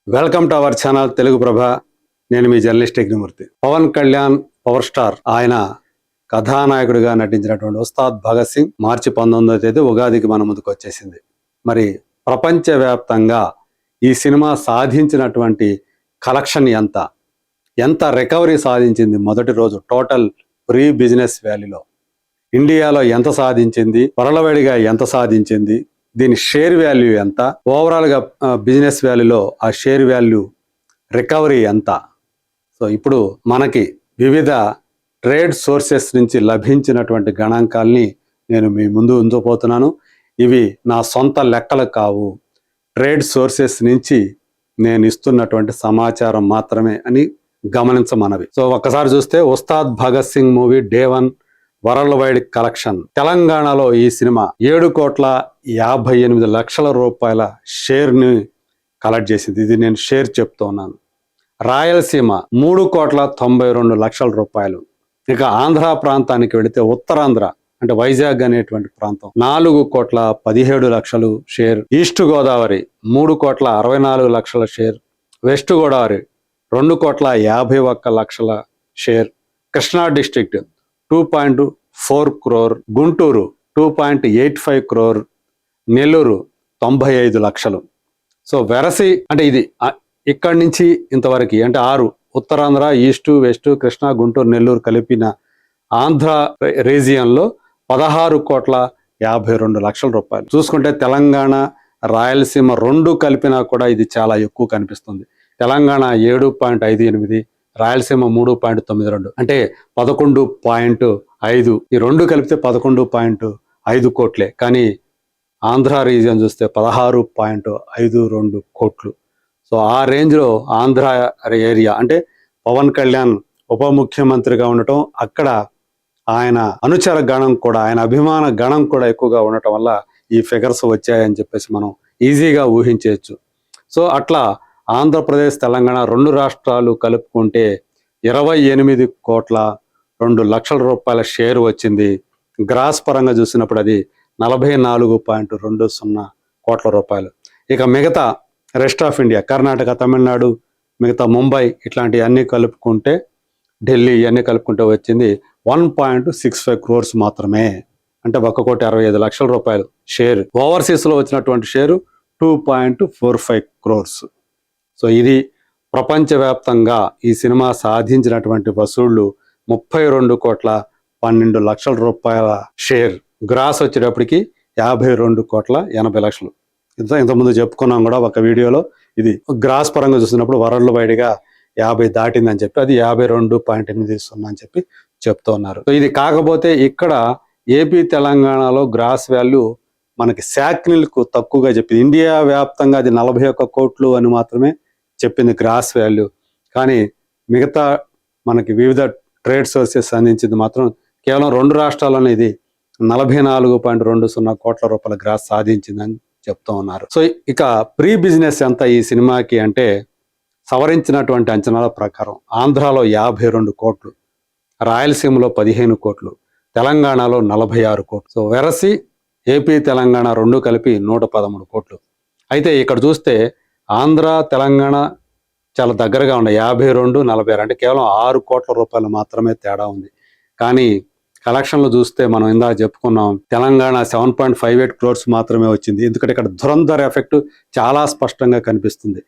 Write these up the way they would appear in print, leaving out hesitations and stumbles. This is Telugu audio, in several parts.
Welcome to our channel Telugu Prabha. నేను మీ journalist Yagnamurthy. Pawan Kalyan power star ఆయన కథానాయకుడిగా నటించినటువంటి ఉస్తాద్ భగత్ సింగ్ మార్చి 19వ తేదీ ఉగాదికి మన ముందుకు వచ్చేసింది. మరి ప్రపంచవ్యాప్తంగా ఈ సినిమా సాధించినటువంటి కలెక్షన్ ఎంత రికవరీ సాధించింది మొదటి రోజు టోటల్ ప్రీ బిజినెస్ వాల్యూలో, ఇండియాలో ఎంత సాధించింది, వరల్డ్‌వైడ్‌గా ఎంత సాధించింది, దీని షేర్ వాల్యూ ఎంత, ఓవరాల్గా బిజినెస్ వాల్యూలో ఆ షేర్ వాల్యూ రికవరీ ఎంత. సో ఇప్పుడు మనకి వివిధ ట్రేడ్ సోర్సెస్ నుంచి లభించినటువంటి గణాంకాల్ని నేను మీ ముందు ఉంచబోతున్నాను. ఇవి నా సొంత లెక్కలు కావు, ట్రేడ్ సోర్సెస్ నుంచి నేను ఇస్తున్నటువంటి సమాచారం మాత్రమే అని గమనించమనవి. సో ఒక్కసారి చూస్తే Ustaad Bhagat Singh movie day 1 world wide collection, తెలంగాణలో ఈ సినిమా 7,58,00,000 రూపాయల షేర్ని కలెక్ట్ చేసింది. ఇది నేను షేర్ చెప్తున్నాను. రాయలసీమ 3,92,00,000 రూపాయలు. ఇక ఆంధ్ర ప్రాంతానికి వెళితే ఉత్తరాంధ్ర అంటే వైజాగ్ అనేటువంటి ప్రాంతం 4,17,00,000 share. East Godavari 3,64,00,000 share. West Godavari 2,51,00,000 share. Krishna district 2.4 crore. Guntur 2.85 crore. Nellore 95 లక్షలు. సో వెరసి అంటే ఇది ఇక్కడి నుంచి ఇంతవరకు అంటే 6 ఉత్తరాంధ్ర, ఈస్ట్, వెస్ట్, కృష్ణా, గుంటూరు, నెల్లూరు కలిపిన ఆంధ్ర రీజియన్లో 16,52,00,000 రూపాయలు. చూసుకుంటే తెలంగాణ, రాయలసీమ రెండు కలిపినా కూడా ఇది చాలా ఎక్కువ కనిపిస్తుంది. తెలంగాణ 7.58, రాయలసీమ 3.92 అంటే 11.5. ఈ రెండు కలిపితే 11.5 కోట్లే. కానీ ఆంధ్ర రీజియన్ చూస్తే 16.52 కోట్లు. సో ఆ రేంజ్లో ఆంధ్ర ఏరియా అంటే పవన్ కళ్యాణ్ ఉప ముఖ్యమంత్రిగా ఉండటం, అక్కడ ఆయన అనుచర గణం కూడా, ఆయన అభిమాన గణం కూడా ఎక్కువగా ఉండటం వల్ల ఈ ఫిగర్స్ వచ్చాయని చెప్పేసి మనం ఈజీగా ఊహించవచ్చు. సో అట్లా ఆంధ్రప్రదేశ్, తెలంగాణ రెండు రాష్ట్రాలు కలుపుకుంటే 28,02,00,000 రూపాయల షేర్ వచ్చింది. గ్రాస్ పరంగా చూసినప్పుడు అది 44.20 కోట్ల రూపాయలు. ఇక మిగతా rest of India, Karnataka, Tamil Nadu, మిగతా ముంబై ఇట్లాంటివి అన్నీ కలుపుకుంటే, ఢిల్లీ ఇవన్నీ కలుపుకుంటే వచ్చింది 1.65 crores మాత్రమే. అంటే 1,65,00,000 రూపాయలు షేర్. ఓవర్సీస్లో వచ్చినటువంటి షేరు 2.45 crores. సో ఇది ప్రపంచవ్యాప్తంగా ఈ సినిమా సాధించినటువంటి వసూళ్లు 32,12,00,000 రూపాయల షేర్. గ్రాస్ వచ్చేటప్పటికి 52,80,00,000. ఇంతకుముందు చెప్పుకున్నాం కూడా ఒక వీడియోలో. ఇది గ్రాస్ పరంగా చూసినప్పుడు వరల్డ్ వైడ్గా 50 దాటిందని చెప్పి, అది 52.80 అని చెప్పి చెప్తూ ఉన్నారు. సో ఇది కాకపోతే ఇక్కడ ఏపీ తెలంగాణలో గ్రాస్ వాల్యూ మనకి శాక్నిల్కు తక్కువగా చెప్పింది. ఇండియా వ్యాప్తంగా అది 41 కోట్లు అని మాత్రమే చెప్పింది గ్రాస్ వాల్యూ. కానీ మిగతా మనకి వివిధ ట్రేడ్ సోర్సెస్ అందించింది మాత్రం కేవలం రెండు రాష్ట్రాల్లోనే ఇది 44.20 కోట్ల రూపాయల గ్రాస్ సాధించిందని చెప్తూ ఉన్నారు. సో ఇక ప్రీ బిజినెస్ ఎంత ఈ సినిమాకి అంటే, సవరించినటువంటి అంచనాల ప్రకారం ఆంధ్రాలో 52 కోట్లు, రాయలసీమలో 15 కోట్లు, తెలంగాణలో 46 కోట్లు. సో వెరసి ఏపీ తెలంగాణ రెండు కలిపి 113 కోట్లు. అయితే ఇక్కడ చూస్తే ఆంధ్ర తెలంగాణ చాలా దగ్గరగా ఉన్నాయి, 52, 46 అంటే కేవలం 6 కోట్ల రూపాయలు మాత్రమే తేడా ఉంది. కానీ కలెక్షన్లు చూస్తే మనం ఇందాక చెప్పుకున్నాం, తెలంగాణ 7.58 crores మాత్రమే వచ్చింది. ఎందుకంటే ఇక్కడ ధురంధర్ ఎఫెక్ట్ చాలా స్పష్టంగా కనిపిస్తుంది.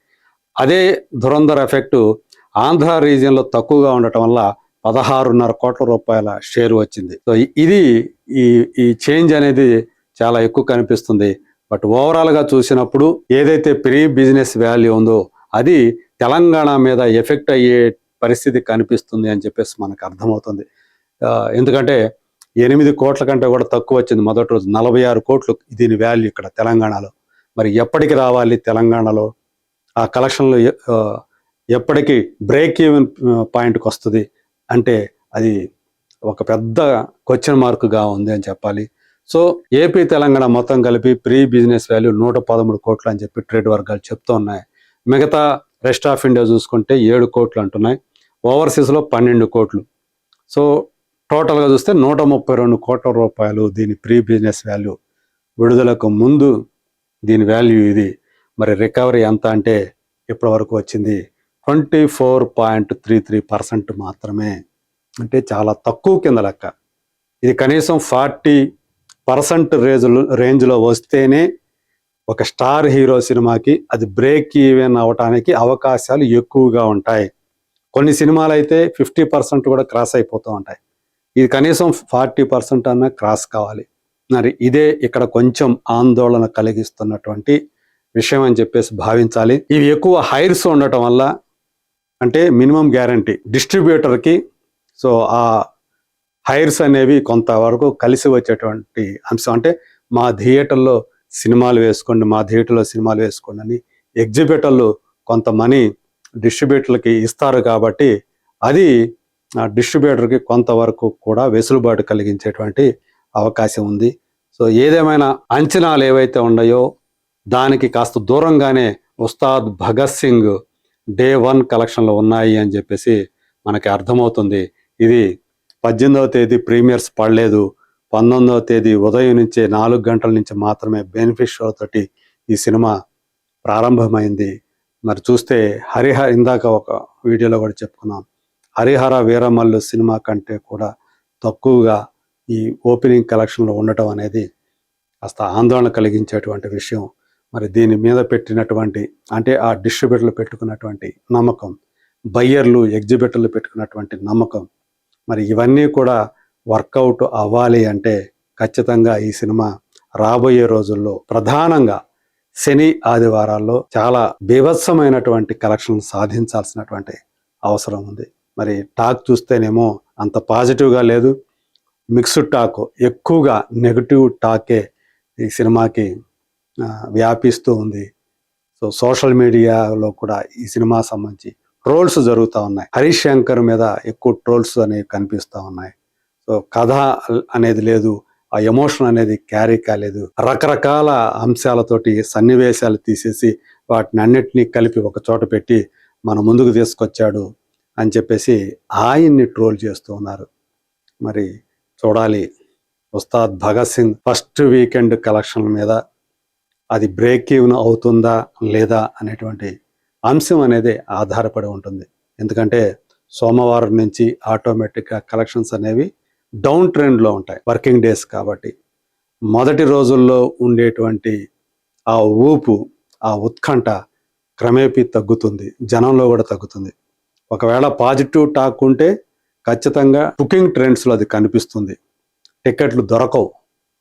అదే ధురంధర్ ఎఫెక్ట్ ఆంధ్ర రీజియన్లో తక్కువగా ఉండటం వల్ల 16.5 కోట్ల రూపాయల షేర్ వచ్చింది. సో ఇది ఈ చేంజ్ అనేది చాలా ఎక్కువ కనిపిస్తుంది. బట్ ఓవరాల్గా చూసినప్పుడు ఏదైతే ప్రీ బిజినెస్ వాల్యూ ఉందో అది తెలంగాణ మీద ఎఫెక్ట్ అయ్యే పరిస్థితి కనిపిస్తుంది అని చెప్పేసి మనకు అర్థమవుతుంది. ఎందుకంటే 8 కోట్ల కంటే కూడా తక్కువ వచ్చింది మొదటి రోజు. 46 కోట్లు దీని వాల్యూ ఇక్కడ తెలంగాణలో. మరి ఎప్పటికి రావాలి తెలంగాణలో ఆ కలెక్షన్లు, ఎప్పటికి బ్రేక్ ఈవెన్ పాయింట్కి వస్తుంది అంటే అది ఒక పెద్ద క్వశ్చన్ మార్క్గా ఉంది అని చెప్పాలి. సో ఏపీ తెలంగాణ మొత్తం కలిపి ప్రీ బిజినెస్ వాల్యూ 113 కోట్లు అని చెప్పి ట్రేడ్ వర్గాలు చెప్తూ ఉన్నాయి. మిగతా రెస్ట్ ఆఫ్ ఇండియా చూసుకుంటే 7 కోట్లు అంటున్నాయి, ఓవర్సీస్లో 12 కోట్లు. సో టోటల్గా చూస్తే 132 కోట్ల రూపాయలు దీని ప్రీ బిజినెస్ వాల్యూ. విడుదలకు ముందు దీని వాల్యూ ఇది. మరి రికవరీ ఎంత అంటే ఇప్పటి వరకు వచ్చింది 24.33% మాత్రమే. అంటే చాలా తక్కువ కింద లెక్క. ఇది కనీసం 40% రేంజ్లో వస్తేనే ఒక స్టార్ హీరో సినిమాకి అది బ్రేక్ ఈవెన్ అవటానికి అవకాశాలు ఎక్కువగా ఉంటాయి. కొన్ని సినిమాలు అయితే 50% కూడా క్రాస్ అయిపోతూ ఉంటాయి. ఇది కనీసం 40% అన్న క్రాస్ కావాలి. మరి ఇదే ఇక్కడ కొంచెం ఆందోళన కలిగిస్తున్నటువంటి విషయం అని చెప్పేసి భావించాలి. ఇవి ఎక్కువ హైర్స్ ఉండటం వల్ల, అంటే మినిమం గ్యారంటీ డిస్ట్రిబ్యూటర్కి, సో ఆ హైర్స్ అనేవి కొంతవరకు కలిసి వచ్చేటువంటి అంశం. అంటే మా థియేటర్లో సినిమాలు వేసుకోండి అని ఎగ్జిబిటర్లు కొంత మనీ డిస్ట్రిబ్యూటర్లకి ఇస్తారు కాబట్టి అది డిస్ట్రిబ్యూటర్కి కొంతవరకు కూడా వెసులుబాటు కలిగించేటువంటి అవకాశం ఉంది. సో ఏదేమైనా అంచనాలు ఏవైతే ఉన్నాయో దానికి కాస్త దూరంగానే ఉస్తాద్ భగత్ సింగ్ డే 1 కలెక్షన్లు ఉన్నాయి అని చెప్పేసి మనకి అర్థమవుతుంది. ఇది 18వ తేదీ ప్రీమియర్స్ పడలేదు. 19వ తేదీ ఉదయం నుంచే 4 గంటల నుంచి మాత్రమే బెనిఫిట్ షో తోటి ఈ సినిమా ప్రారంభమైంది. మరి చూస్తే ఇందాక ఒక వీడియోలో కూడా చెప్పుకున్నాం, హరిహర వీరమల్లు సినిమా కంటే కూడా తక్కువగా ఈ ఓపెనింగ్ కలెక్షన్లో ఉండటం అనేది కాస్త ఆందోళన కలిగించేటువంటి విషయం. మరి దీని మీద పెట్టినటువంటి, అంటే ఆ డిస్ట్రిబ్యూటర్లు పెట్టుకున్నటువంటి నమ్మకం, బయ్యర్లు ఎగ్జిబిటర్లు పెట్టుకున్నటువంటి నమ్మకం, మరి ఇవన్నీ కూడా వర్కౌట్ అవ్వాలి అంటే ఖచ్చితంగా ఈ సినిమా రాబోయే రోజుల్లో ప్రధానంగా శని ఆదివారాల్లో చాలా బీభత్సమైనటువంటి కలెక్షన్ సాధించాల్సినటువంటి అవసరం ఉంది. మరి టాక్ చూస్తేనేమో అంత పాజిటివ్గా లేదు, మిక్స్డ్ టాక్, ఎక్కువగా నెగటివ్ టాకే ఈ సినిమాకి వ్యాపిస్తూ ఉంది. సో సోషల్ మీడియాలో కూడా ఈ సినిమా సంబంధించి ట్రోల్స్ జరుగుతూ ఉన్నాయి. హరీష్ శంకర్ మీద ఎక్కువ ట్రోల్స్ అనేవి కనిపిస్తూ ఉన్నాయి. సో కథ అనేది లేదు, ఆ ఎమోషన్ అనేది క్యారీ కాలేదు. రకరకాల అంశాలతోటి సన్నివేశాలు తీసేసి వాటిని అన్నిటినీ కలిపి ఒక చోట పెట్టి మన ముందుకు తీసుకొచ్చాడు అని చెప్పేసి ఆయన్ని ట్రోల్ చేస్తూ ఉన్నారు. మరి చూడాలి ఉస్తాద్ భగత్ సింగ్ ఫస్ట్ వీకెండ్ కలెక్షన్ల మీద అది బ్రేక్ ఈవెన్ అవుతుందా లేదా అనేటువంటి అంశం అనేది ఆధారపడి ఉంటుంది. ఎందుకంటే సోమవారం నుంచి ఆటోమేటిక్గా కలెక్షన్స్ అనేవి డౌన్ ట్రెండ్లో ఉంటాయి, వర్కింగ్ డేస్ కాబట్టి. మొదటి రోజుల్లో ఉండేటువంటి ఆ ఊపు, ఆ ఉత్కంఠ క్రమేపీ తగ్గుతుంది, జనంలో కూడా తగ్గుతుంది. ఒకవేళ పాజిటివ్ టాక్ ఉంటే ఖచ్చితంగా బుకింగ్ ట్రెండ్స్లో అది కనిపిస్తుంది. టికెట్లు దొరకవు,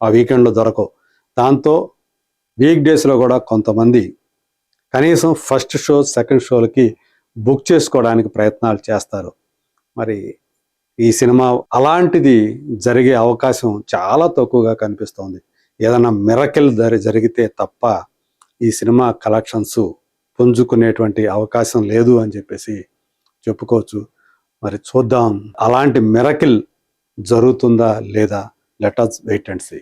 ఆ వీకెండ్లో దొరకవు. దాంతో వీక్ డేస్లో కూడా కొంతమంది కనీసం ఫస్ట్ షో, సెకండ్ షోలకి బుక్ చేసుకోవడానికి ప్రయత్నాలు చేస్తారు. మరి ఈ సినిమా అలాంటిది జరిగే అవకాశం చాలా తక్కువగా కనిపిస్తోంది. ఏదైనా మిరకిల్ జరిగితే తప్ప ఈ సినిమా కలెక్షన్స్ పుంజుకునేటువంటి అవకాశం లేదు అని చెప్పేసి చెప్పుకోవచ్చు. మరి చూద్దాం అలాంటి మిరకిల్ జరుగుతుందా లేదా. Let us wait and see.